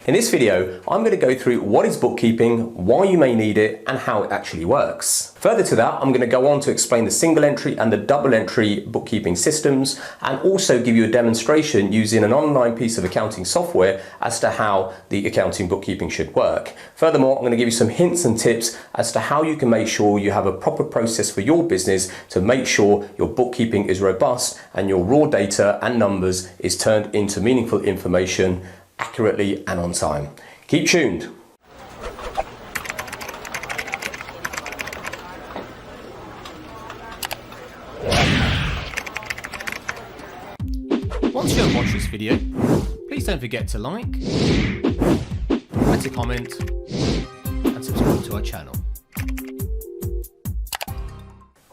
In this video, I'm going to go through what is bookkeeping, why you may need it, and how it actually works. Further to that, I'm going to go on to explain the single entry and the double entry bookkeeping systems, and also give you a demonstration using an online piece of accounting software as to how the accounting bookkeeping should work. Furthermore, I'm going to give you some hints and tips as to how you can make sure you have a proper process for your business to make sure your bookkeeping is robust and your raw data and numbers is turned into meaningful information accurately and on time. Keep tuned. Once you have watched this video, please don't forget to like, write a comment, and subscribe to our channel.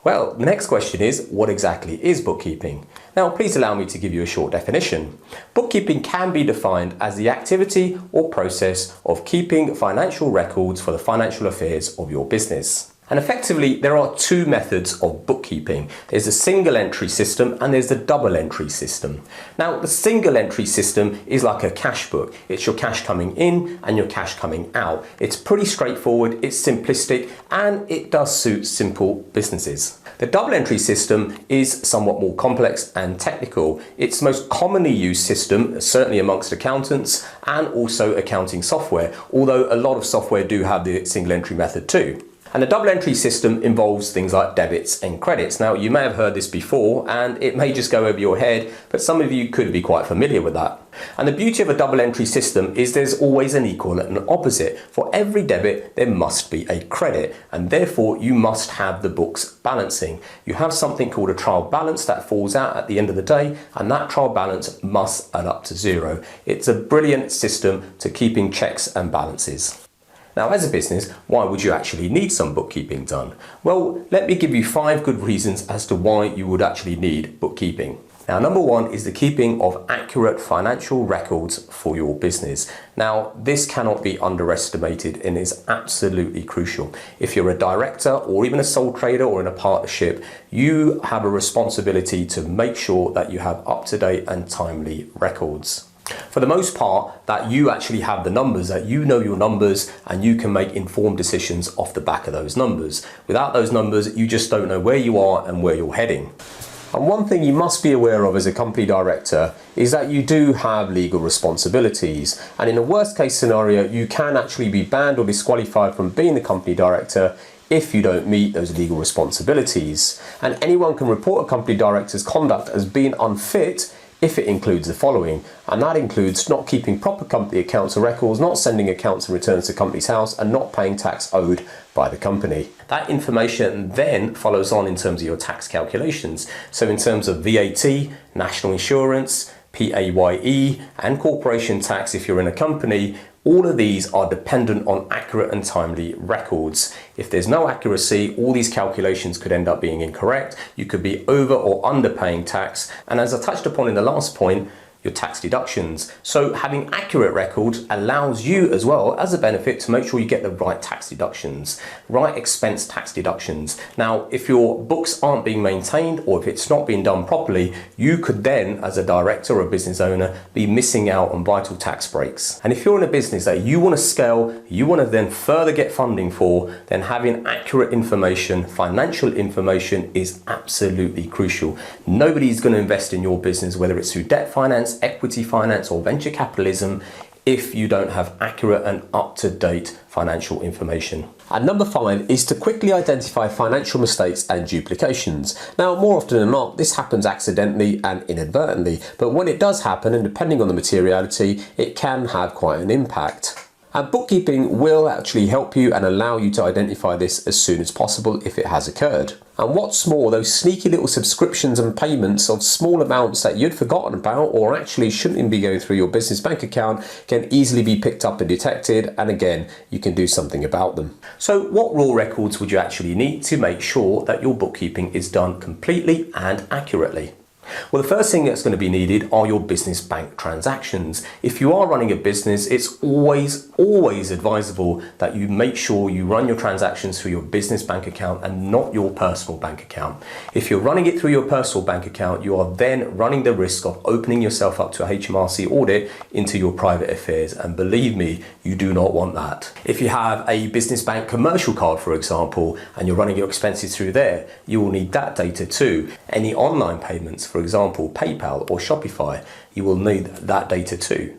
Well, the next question is, what exactly is bookkeeping? Now, please allow me to give you a short definition. Bookkeeping can be defined as the activity or process of keeping financial records for the financial affairs of your business. And effectively, there are two methods of bookkeeping. There's a single entry system and there's the double entry system. Now, the single entry system is like a cash book. It's your cash coming in and your cash coming out. It's pretty straightforward, it's simplistic, and it does suit simple businesses. The double entry system is somewhat more complex and technical. It's the most commonly used system, certainly amongst accountants and also accounting software, although a lot of software do have the single entry method too. And the double entry system involves things like debits and credits. Now, you may have heard this before and it may just go over your head, but some of you could be quite familiar with that. And the beauty of a double entry system is there's always an equal and an opposite. For every debit, there must be a credit, and therefore you must have the books balancing. You have something called a trial balance that falls out at the end of the day, and that trial balance must add up to zero. It's a brilliant system to keeping checks and balances. Now, as a business, why would you actually need some bookkeeping done? Well, let me give you 5 good reasons as to why you would actually need bookkeeping. Now, number 1 is the keeping of accurate financial records for your business. Now, this cannot be underestimated and is absolutely crucial. If you're a director or even a sole trader or in a partnership, you have a responsibility to make sure that you have up-to-date and timely records. For the most part, that you actually have the numbers, that you know your numbers and you can make informed decisions off the back of those numbers. Without those numbers, you just don't know where you are and where you're heading. And one thing you must be aware of as a company director is that you do have legal responsibilities. And in a worst case scenario, you can actually be banned or disqualified from being the company director if you don't meet those legal responsibilities. And anyone can report a company director's conduct as being unfit if it includes the following, and that includes not keeping proper company accounts or records, not sending accounts and returns to company's house, and not paying tax owed by the company. That information then follows on in terms of your tax calculations. So in terms of VAT, national insurance, PAYE, and corporation tax if you're in a company, all of these are dependent on accurate and timely records. If there's no accuracy, all these calculations could end up being incorrect. You could be over or under paying tax. And as I touched upon in the last point, your tax deductions. So having accurate records allows you as well as a benefit to make sure you get the right tax deductions, right expense tax deductions. Now, if your books aren't being maintained or if it's not being done properly, you could then, as a director or a business owner, be missing out on vital tax breaks. And if you're in a business that you want to scale, you want to then further get funding for, then having accurate information, financial information is absolutely crucial. Nobody's going to invest in your business, whether it's through debt finance, equity finance or venture capitalism, if you don't have accurate and up-to-date financial information. And number 5 is to quickly identify financial mistakes and duplications. Now, more often than not, this happens accidentally and inadvertently, but when it does happen, and depending on the materiality, it can have quite an impact. And bookkeeping will actually help you and allow you to identify this as soon as possible if it has occurred. And what's more, those sneaky little subscriptions and payments of small amounts that you'd forgotten about or actually shouldn't even be going through your business bank account can easily be picked up and detected, and again, you can do something about them. So what raw records would you actually need to make sure that your bookkeeping is done completely and accurately? Well, the first thing that's going to be needed are your business bank transactions. If you are running a business, it's always advisable that you make sure you run your transactions through your business bank account and not your personal bank account. If you're running it through your personal bank account, you are then running the risk of opening yourself up to a HMRC audit into your private affairs. And believe me, you do not want that. If you have a business bank commercial card, for example, and you're running your expenses through there, you will need that data too. Any online payments, for example, PayPal or Shopify, you will need that data too.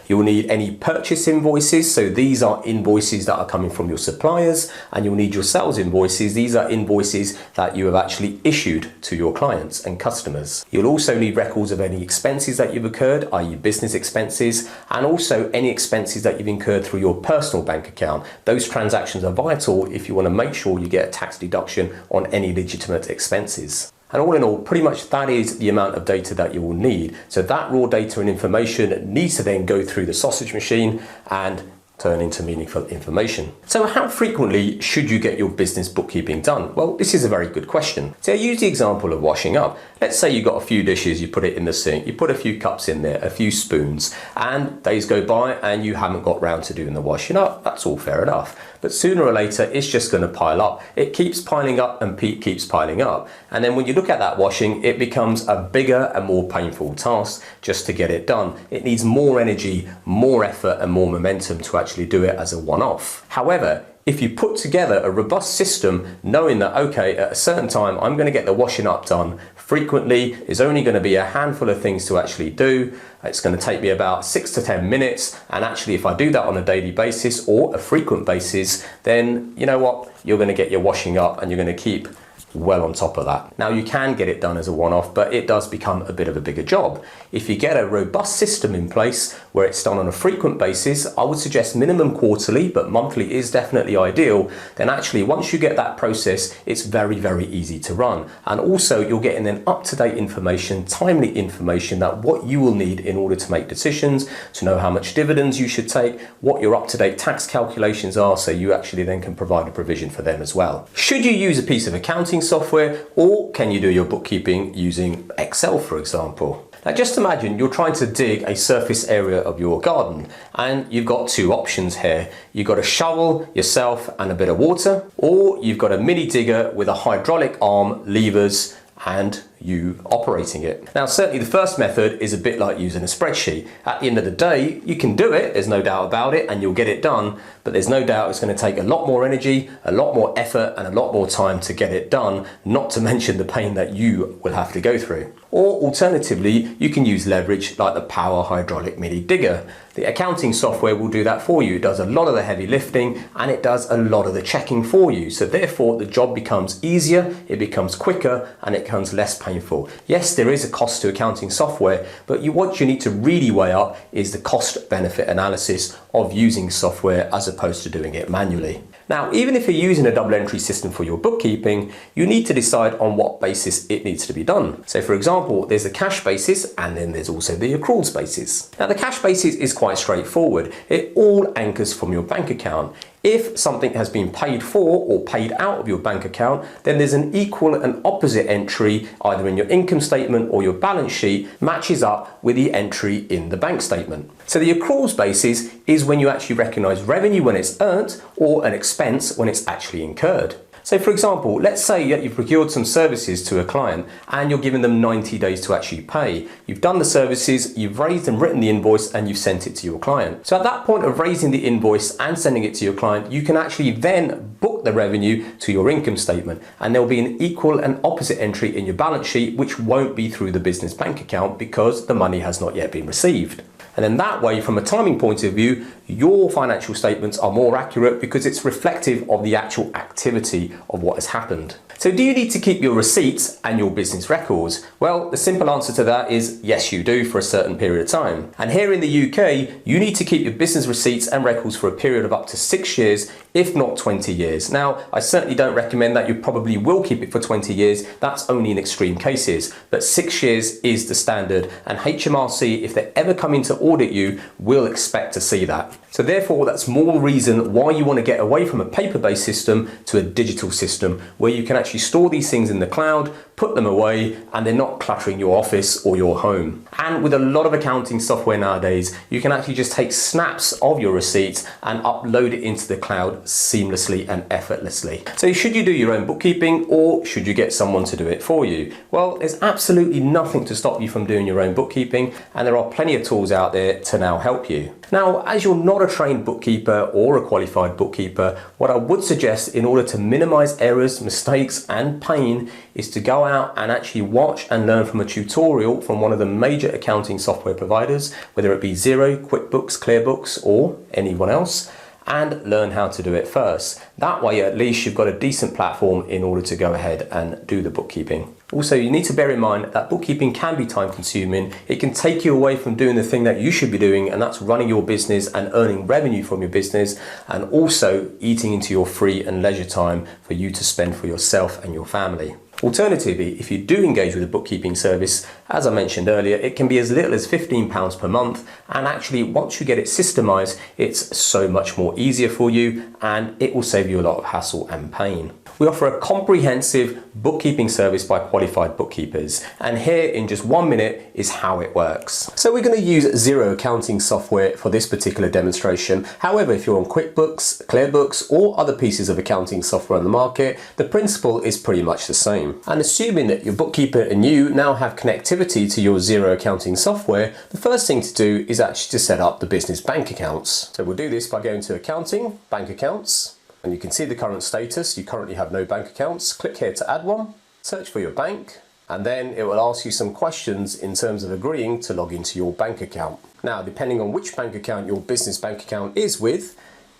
You'll need any purchase invoices, so these are invoices that are coming from your suppliers, and you'll need your sales invoices. These are invoices that you have actually issued to your clients and customers. You'll also need records of any expenses that you've incurred, i.e. business expenses, and also any expenses that you've incurred through your personal bank account. Those transactions are vital if you want to make sure you get a tax deduction on any legitimate expenses. And all in all, pretty much that is the amount of data that you will need. So that raw data and information needs to then go through the sausage machine and turn into meaningful information. So how frequently should you get your business bookkeeping done? Well, this is a very good question. So I use the example of washing up. Let's say you've got a few dishes, you put it in the sink, you put a few cups in there, a few spoons, and days go by and you haven't got round to doing the washing up. That's all fair enough. But sooner or later, it's just going to pile up. It keeps piling up and keeps piling up. And then when you look at that washing, it becomes a bigger and more painful task just to get it done. It needs more energy, more effort, and more momentum to actually do it as a one-off. However, if you put together a robust system knowing that, okay, at a certain time, I'm going to get the washing up done frequently, there's only going to be a handful of things to actually do. It's going to take me about 6 to 10 minutes. And actually, if I do that on a daily basis or a frequent basis, then you know what? You're going to get your washing up and you're going to keep well on top of that. Now you can get it done as a one-off, but it does become a bit of a bigger job. If you get a robust system in place where it's done on a frequent basis, I would suggest minimum quarterly, but monthly is definitely ideal, then actually once you get that process, it's very, very easy to run. And also you're getting then up-to-date information, timely information that what you will need in order to make decisions, to know how much dividends you should take, what your up-to-date tax calculations are, so you actually then can provide a provision for them as well. Should you use a piece of accounting software, or can you do your bookkeeping using Excel, for example? Now just imagine you're trying to dig a surface area of your garden and you've got two options here. You've got a shovel yourself and a bit of water, or you've got a mini digger with a hydraulic arm, levers, and you operating it. Now certainly the first method is a bit like using a spreadsheet. At the end of the day, you can do it, there's no doubt about it, and you'll get it done, but there's no doubt it's going to take a lot more energy, a lot more effort, and a lot more time to get it done, not to mention the pain that you will have to go through. Or alternatively, you can use leverage like the Power Hydraulic Mini Digger. The accounting software will do that for you. It does a lot of the heavy lifting and it does a lot of the checking for you. So therefore the job becomes easier, it becomes quicker, and it becomes less painful. Yes, there is a cost to accounting software, but what you need to really weigh up is the cost benefit analysis of using software as opposed to doing it manually. Now, even if you're using a double entry system for your bookkeeping, you need to decide on what basis it needs to be done. So for example, there's a cash basis and then there's also the accruals basis. Now the cash basis is quite straightforward. It all anchors from your bank account. If something has been paid for or paid out of your bank account, then there's an equal and opposite entry either in your income statement or your balance sheet matches up with the entry in the bank statement. So the accruals basis is when you actually recognize revenue when it's earned or an expense when it's actually incurred. So for example, let's say that you've procured some services to a client and you're giving them 90 days to actually pay. You've done the services, you've raised and written the invoice, and you've sent it to your client. So at that point of raising the invoice and sending it to your client, you can actually then book the revenue to your income statement, and there'll be an equal and opposite entry in your balance sheet which won't be through the business bank account because the money has not yet been received. And then that way, from a timing point of view, your financial statements are more accurate because it's reflective of the actual activity of what has happened. So do you need to keep your receipts and your business records? Well, the simple answer to that is yes, you do, for a certain period of time. And here in the UK, you need to keep your business receipts and records for a period of up to 6 years, if not 20 years. Now, I certainly don't recommend that. You probably will keep it for 20 years. That's only in extreme cases, but 6 years is the standard, and HMRC, if they ever come in to audit you, will expect to see that. So therefore, that's more reason why you want to get away from a paper-based system to a digital system where you can actually store these things in the cloud, put them away, and they're not cluttering your office or your home. And with a lot of accounting software nowadays, you can actually just take snaps of your receipts and upload it into the cloud seamlessly and effortlessly. So should you do your own bookkeeping, or should you get someone to do it for you? Well, there's absolutely nothing to stop you from doing your own bookkeeping, and there are plenty of tools out there to now help you. Now, as you're not a trained bookkeeper or a qualified bookkeeper, what I would suggest in order to minimize errors, mistakes, and pain is to go out and actually watch and learn from a tutorial from one of the major accounting software providers, whether it be XERO, QuickBooks, ClearBooks, or anyone else, and learn how to do it first. That way, at least you've got a decent platform in order to go ahead and do the bookkeeping. Also, you need to bear in mind that bookkeeping can be time consuming. It can take you away from doing the thing that you should be doing, and that's running your business and earning revenue from your business, and also eating into your free and leisure time for you to spend for yourself and your family. Alternatively, if you do engage with a bookkeeping service, as I mentioned earlier, it can be as little as £15 per month, and actually once you get it systemized, it's so much more easier for you, and it will save you a lot of hassle and pain. We offer a comprehensive bookkeeping service by qualified bookkeepers, and here in just 1 minute is how it works. So we're going to use XERO accounting software for this particular demonstration. However, if you're on QuickBooks, ClearBooks, or other pieces of accounting software on the market, the principle is pretty much the same. And assuming that your bookkeeper and you now have connectivity to your XERO accounting software, the first thing to do is actually to set up the business bank accounts. So we'll do this by going to Accounting, Bank Accounts, and you can see the current status. You currently have no bank accounts. Click here to add one, search for your bank, and then it will ask you some questions in terms of agreeing to log into your bank account. Now, depending on which bank account your business bank account is with,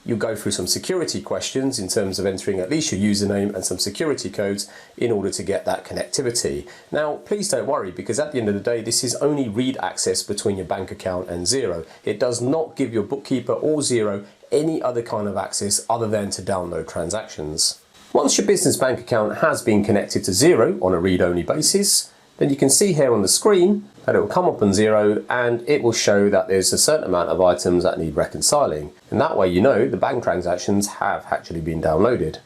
you go through some security questions in terms of entering at least your username and some security codes in order to get that connectivity. Now, please don't worry, because at the end of the day, this is only read access between your bank account and XERO. It does not give your bookkeeper or XERO any other kind of access other than to download transactions. Once your business bank account has been connected to XERO on a read-only basis, then you can see here on the screen that it will come up on XERO, and it will show that there's a certain amount of items that need reconciling. And that way you know the bank transactions have actually been downloaded.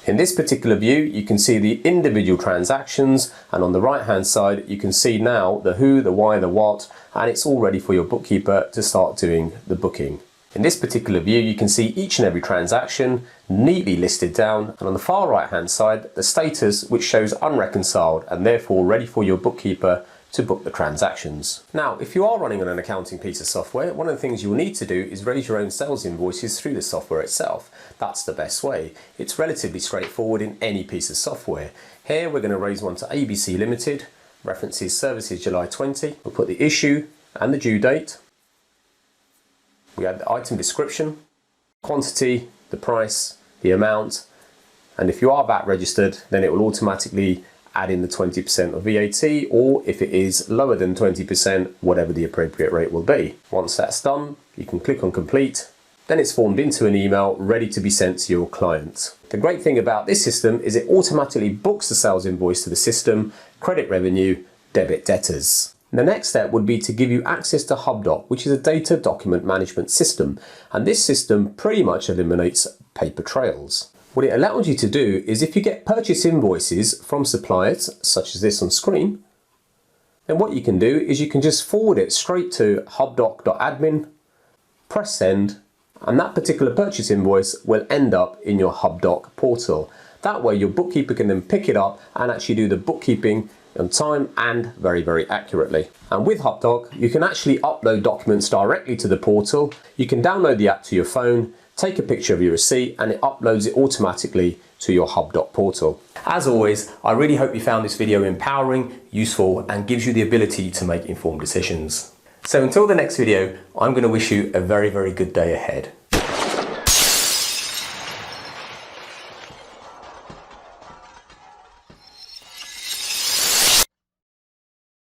In this particular view, you can see the individual transactions, and on the right hand side you can see now the who, the why, the what, and it's all ready for your bookkeeper to start doing the booking. In this particular view, you can see each and every transaction neatly listed down, and on the far right hand side, the status which shows unreconciled and therefore ready for your bookkeeper to book the transactions. Now, if you are running on an accounting piece of software, one of the things you'll need to do is raise your own sales invoices through the software itself. That's the best way. It's relatively straightforward in any piece of software. Here we're going to raise one to ABC Limited, references services July 20. We'll put the issue and the due date. We add the item description, quantity, the price, the amount, and if you are VAT registered, then it will automatically add in the 20% of VAT, or if it is lower than 20%, whatever the appropriate rate will be. Once that's done, you can click on complete. Then it's formed into an email ready to be sent to your client. The great thing about this system is it automatically books the sales invoice to the system, credit revenue, debit debtors. The next step would be to give you access to HubDoc, which is a data document management system. And this system pretty much eliminates paper trails. What it allows you to do is if you get purchase invoices from suppliers, such as this on screen, then what you can do is you can just forward it straight to hubdoc.admin, press send, and that particular purchase invoice will end up in your HubDoc portal. That way your bookkeeper can then pick it up and actually do the bookkeeping on time and very, very accurately. And with HubDoc, you can actually upload documents directly to the portal. You can download the app to your phone, take a picture of your receipt, and it uploads it automatically to your HubDoc portal. As always, I really hope you found this video empowering, useful, and gives you the ability to make informed decisions. So until the next video, I'm going to wish you a very, very good day ahead.